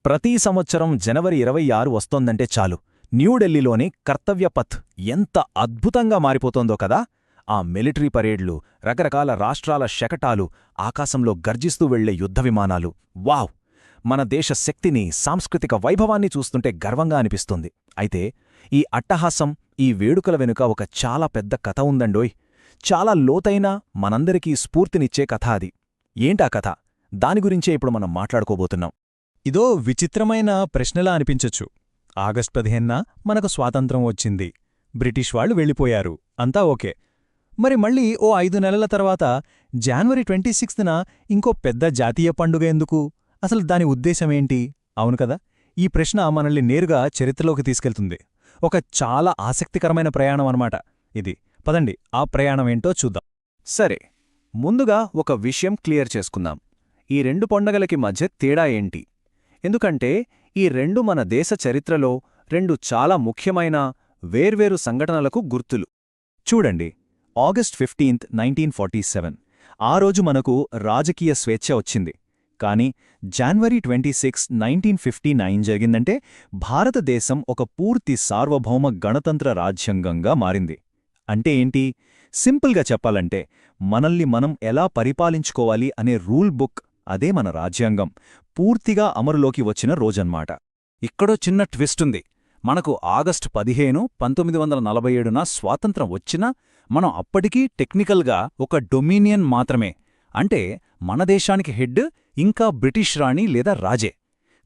ప్రతి సంవత్సరం జనవరి 26 వస్తోందంటే చాలు న్యూఢిల్లీలోని కర్తవ్యపథ్ ఎంత అద్భుతంగా మారిపోతోందో కదా. ఆ మిలిటరీ పరేడ్లు, రకరకాల రాష్ట్రాల శకటాలు, ఆకాశంలో గర్జిస్తూ వెళ్లే యుద్ధ విమానాలు, వావ్! మన దేశ శక్తిని, సాంస్కృతిక వైభవాన్ని చూస్తుంటే గర్వంగా అనిపిస్తుంది. అయితే ఈ అట్టహాసం, ఈ వేడుకల వెనుక ఒక చాలా పెద్ద కథ ఉందండోయ్. చాలా లోతైన, మనందరికీ స్ఫూర్తినిచ్చే కథ అది. ఏంటా కథ? దాని గురించే ఇప్పుడు మనం మాట్లాడుకోబోతున్నాం. ఇదో విచిత్రమైన ప్రశ్నలా అనిపించొచ్చు. ఆగస్టు 15న మనకు స్వాతంత్రం వచ్చింది. బ్రిటిష్ వాళ్ళు వెళ్ళిపోయారు. అంతా ఓకే. మరి మళ్ళీ ఓ 5 నెలల తర్వాత జనవరి 26న ఇంకో పెద్ద జాతీయ పండుగ ఎందుకు? అసలు దాని ఉద్దేశమేంటి? అవును కదా, ఈ ప్రశ్న మనల్ని నేరుగా చరిత్రలోకి తీసుకెళ్తుంది. ఒక చాలా ఆసక్తికరమైన ప్రయాణం అన్నమాట ఇది. పదండి, ఆ ప్రయాణమేంటో చూద్దాం. సరే, ముందుగా ఒక విషయం క్లియర్ చేసుకుందాం. ఈ రెండు పండగలకి మధ్య తేడా ఏంటి? ఎందుకంటే ఈ రెండు మన దేశ చరిత్రలో రెండు చాలా ముఖ్యమైన వేర్వేరు సంఘటనలకు గుర్తులు. చూడండి, ఆగస్ట్ 15, 1947 ఆ రోజు మనకు రాజకీయ స్వేచ్ఛ వచ్చింది. కాని జనవరి 26, 1959 జరిగిందంటే భారతదేశం ఒక పూర్తి సార్వభౌమ గణతంత్ర రాజ్యాంగంగా మారింది. అంటే ఏంటి? సింపుల్గా చెప్పాలంటే మనల్ని మనం ఎలా పరిపాలించుకోవాలి అనే రూల్ బుక్, అదే మన రాజ్యాంగం, పూర్తిగా అమరులోకి వచ్చిన రోజన్మాట. ఇక్కడో చిన్న ట్విస్టుంది. మనకు ఆగస్టు 15, 1947న స్వాతంత్రం వచ్చినా మనం అప్పటికీ టెక్నికల్గా ఒక డొమినియన్ మాత్రమే. అంటే మన దేశానికి హెడ్ ఇంకా బ్రిటిష్ రాణి లేదా రాజే.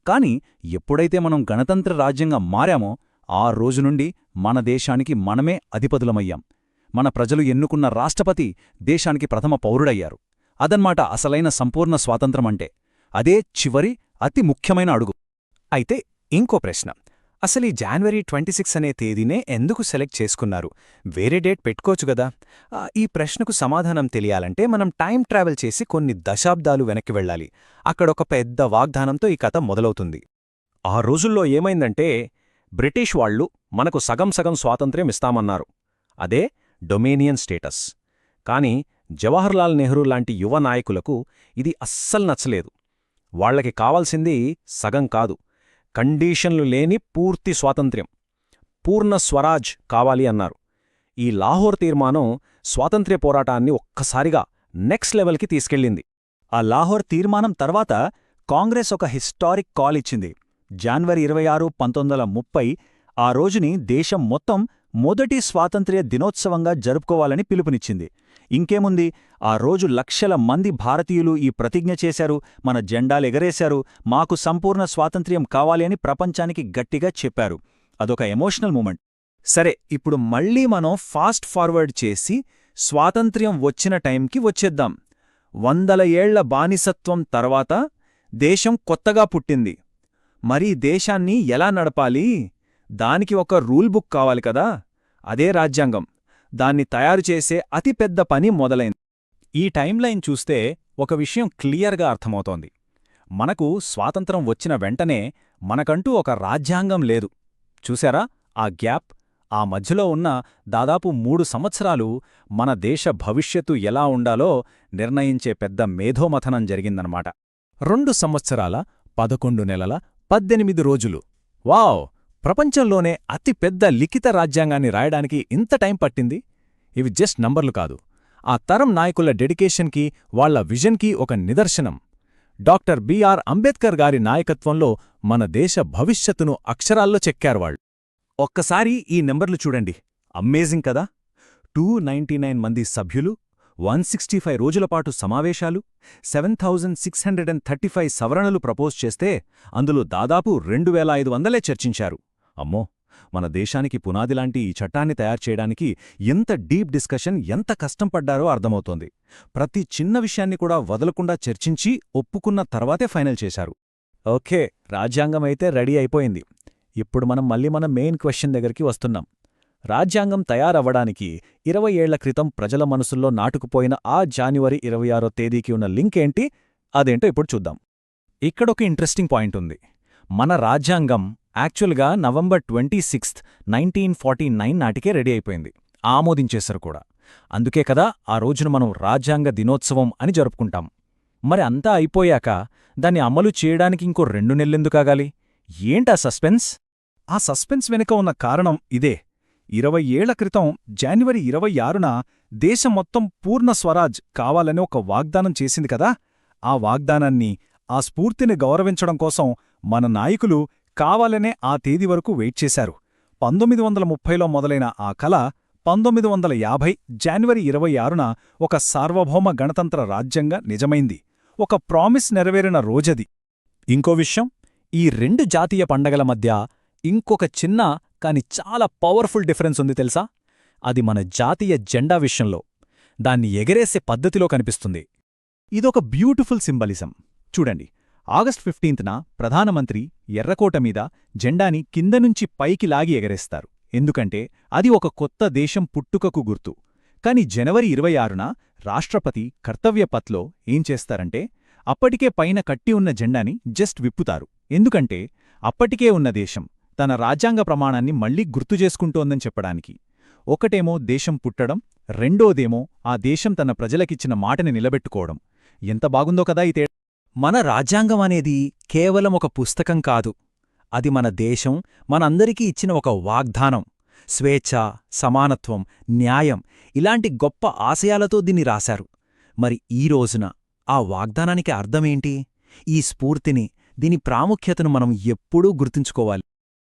కాని ఎప్పుడైతే మనం గణతంత్ర రాజ్యంగా మారామో ఆ రోజు నుండి మన దేశానికి మనమే అధిపతులమయ్యాం. మన ప్రజలు ఎన్నుకున్న రాష్ట్రపతి దేశానికి ప్రథమ పౌరుడయ్యారు. అదన్మాట అసలైన సంపూర్ణ స్వాతంత్రమంటే. అదే చివరి, అతి ముఖ్యమైన అడుగు. అయితే ఇంకో ప్రశ్న, అసలీ జనవరి 26 అనే తేదీనే ఎందుకు సెలెక్ట్ చేసుకున్నారు? వేరే డేట్ పెట్టుకోవచ్చుగదా? ఈ ప్రశ్నకు సమాధానం తెలియాలంటే మనం టైం ట్రావెల్ చేసి కొన్ని దశాబ్దాలు వెనక్కి వెళ్ళాలి. అక్కడొక పెద్ద వాగ్దానంతో ఈ కథ మొదలవుతుంది. ఆ రోజుల్లో ఏమైందంటే బ్రిటిష్ వాళ్లు మనకు సగం సగం స్వాతంత్ర్యం ఇస్తామన్నారు. అదే డొమినియన్ స్టేటస్. కాని జవహర్లాల్ నెహ్రూ లాంటి యువ నాయకులకు ఇది అస్సలు నచ్చలేదు. వాళ్లకి కావాల్సింది సగం కాదు, కండీషన్లు లేని పూర్తి స్వాతంత్ర్యం, పూర్ణ స్వరాజ్ కావాలి అన్నారు. ఈ లాహోర్ తీర్మానం స్వాతంత్ర్య పోరాటాన్ని ఒక్కసారిగా నెక్స్ట్ లెవెల్కి తీసుకెళ్ళింది. ఆ లాహోర్ తీర్మానం తర్వాత కాంగ్రెస్ ఒక హిస్టారిక్ కాల్ ఇచ్చింది. జనవరి 26, 1930 ఆ రోజుని దేశం మొత్తం మొదటి స్వాతంత్ర్య దినోత్సవంగా జరుపుకోవాలని పిలుపునిచ్చింది. ఇంకేముంది, ఆ రోజు లక్షల మంది భారతీయులు ఈ ప్రతిజ్ఞ చేశారు, మన జెండాలెగరేశారు, మాకు సంపూర్ణ స్వాతంత్ర్యం కావాలి అని ప్రపంచానికి గట్టిగా చెప్పారు. అదొక ఎమోషనల్ మూమెంట్. సరే, ఇప్పుడు మళ్ళీ మనం ఫాస్ట్ ఫార్వర్డ్ చేసి స్వాతంత్ర్యం వచ్చిన టైంకి వచ్చేద్దాం. 100 ఏళ్ల బానిసత్వం తర్వాత దేశం కొత్తగా పుట్టింది. మరి దేశాన్ని ఎలా నడపాలి? దానికి ఒక రూల్ బుక్ కావాలి కదా, అదే రాజ్యాంగం. దాన్ని తయారుచేసే అతిపెద్ద పని మొదలైంది. ఈ టైంలైన్ చూస్తే ఒక విషయం క్లియర్గా అర్థమవుతోంది. మనకు స్వాతంత్రం వచ్చిన వెంటనే మనకంటూ ఒక రాజ్యాంగం లేదు. చూశారా ఆ గ్యాప్? ఆ మధ్యలో ఉన్న దాదాపు 3 సంవత్సరాలు మన దేశ భవిష్యత్తు ఎలా ఉండాలో నిర్ణయించే పెద్ద మేధోమథనం జరిగిందన్నమాట. 2 సంవత్సరాల 11 నెలల 18 రోజులు. వావ్! ప్రపంచంలోనే అతి పెద్ద లిఖిత రాజ్యాంగాన్ని రాయడానికి ఇంత టైం పట్టింది. ఇవి జస్ట్ నంబర్లు కాదు, ఆ తరం నాయకుల డెడికేషన్కి, వాళ్ల విజన్కి ఒక నిదర్శనం. డాక్టర్ బిఆర్ అంబేద్కర్ గారి నాయకత్వంలో మన దేశ భవిష్యత్తును అక్షరాల్లో చెక్కారు వాళ్ళు. ఒక్కసారి ఈ నెంబర్లు చూడండి, అమ్మేజింగ్ కదా. 299 మంది సభ్యులు, 165 రోజులపాటు సమావేశాలు, 7635 సవరణలు ప్రపోజ్ చేస్తే అందులో దాదాపు 2500 చర్చించారు. అమ్మో, మన దేశానికి పునాదిలాంటి ఈ చట్టాన్ని తయారు చేయడానికి ఎంత డీప్ డిస్కషన్, ఎంత కష్టం పడ్డారో అర్థమవుతోంది. ప్రతి చిన్న విషయాన్ని కూడా వదలకుండా చర్చించి ఒప్పుకున్న తర్వాతే ఫైనల్ చేశారు. ఓకే, రాజ్యాంగమైతే రెడీ అయిపోయింది. ఇప్పుడు మనం మళ్ళీ మన మెయిన్ క్వశ్చన్ దగ్గరికి వస్తున్నాం. రాజ్యాంగం తయారవ్వడానికి 20 ఏళ్ల క్రితం ప్రజల మనసుల్లో నాటుకుపోయిన ఆ జనవరి 26వ తేదీకి ఉన్న లింక్ ఏంటి? అదేంటో ఇప్పుడు చూద్దాం. ఇక్కడొక ఇంట్రెస్టింగ్ పాయింట్ ఉంది. మన రాజ్యాంగం యాక్చువల్గా నవంబర్ 26, 1949 నాటికే రెడీ అయిపోయింది, ఆమోదించేశారు కూడా. అందుకే కదా ఆ రోజున మనం రాజ్యాంగ దినోత్సవం అని జరుపుకుంటాం. మరి అంతా అయిపోయాక దాన్ని అమలు చేయడానికి ఇంకో 2 నెలలెందుకాగాలి? ఏంటా సస్పెన్స్? ఆ సస్పెన్స్ వెనుక ఉన్న కారణం ఇదే. 20 ఏళ్ల క్రితం జాన్వరి 26న దేశం మొత్తం పూర్ణ స్వరాజ్ కావాలని ఒక వాగ్దానం చేసింది కదా. ఆ వాగ్దానాన్ని, ఆ స్ఫూర్తిని గౌరవించడం కోసం మన నాయకులు కావాలనే ఆ తేదీ వరకు వెయిట్ చేశారు. 1930లో మొదలైన ఆ కల 1950 జాన్వరి 26న ఒక సార్వభౌమ గణతంత్ర రాజ్యంగా నిజమైంది. ఒక ప్రామిస్ నెరవేరిన రోజది. ఇంకో విషయం, ఈ 2 జాతీయ పండగల మధ్య ఇంకొక చిన్న కాని చాలా పవర్ఫుల్ డిఫరెన్స్ ఉంది తెలుసా? అది మన జాతీయ జెండా విషయంలో. దాన్ని ఎగరేసే పద్ధతిలో కనిపిస్తుంది. ఇదొక బ్యూటిఫుల్ సింబలిజం. చూడండి, ఆగస్ట్ 15న ప్రధానమంత్రి ఎర్రకోట మీద జెండాని కిందనుంచి పైకి లాగి ఎగరేస్తారు. ఎందుకంటే అది ఒక కొత్త దేశం పుట్టుకకు గుర్తు. కాని జనవరి 26న రాష్ట్రపతి కర్తవ్యపథ్లో ఏం చేస్తారంటే అప్పటికే పైన కట్టి ఉన్న జెండాని జస్ట్ విప్పుతారు. ఎందుకంటే అప్పటికే ఉన్న దేశం తన రాజ్యాంగ ప్రమాణాన్ని మళ్లీ గుర్తుచేసుకుంటోందని చెప్పడానికి. ఒకటేమో దేశం పుట్టడం, రెండోదేమో ఆ దేశం తన ప్రజలకిచ్చిన మాటని నిలబెట్టుకోవడం. ఎంత బాగుందో కదా ఈ తేడా! మన రాజ్యాంగం అనేది కేవలం ఒక పుస్తకం కాదు. అది మన దేశం మనందరికీ ఇచ్చిన ఒక వాగ్దానం. స్వేచ్ఛ, సమానత్వం, న్యాయం ఇలాంటి గొప్ప ఆశయాలతో దీన్ని రాశారు. మరి ఈ రోజున ఆ వాగ్దానానికి అర్థమేంటి? ఈ స్ఫూర్తిని, దీని ప్రాముఖ్యతను మనం ఎప్పుడూ గుర్తుంచుకోవాలి.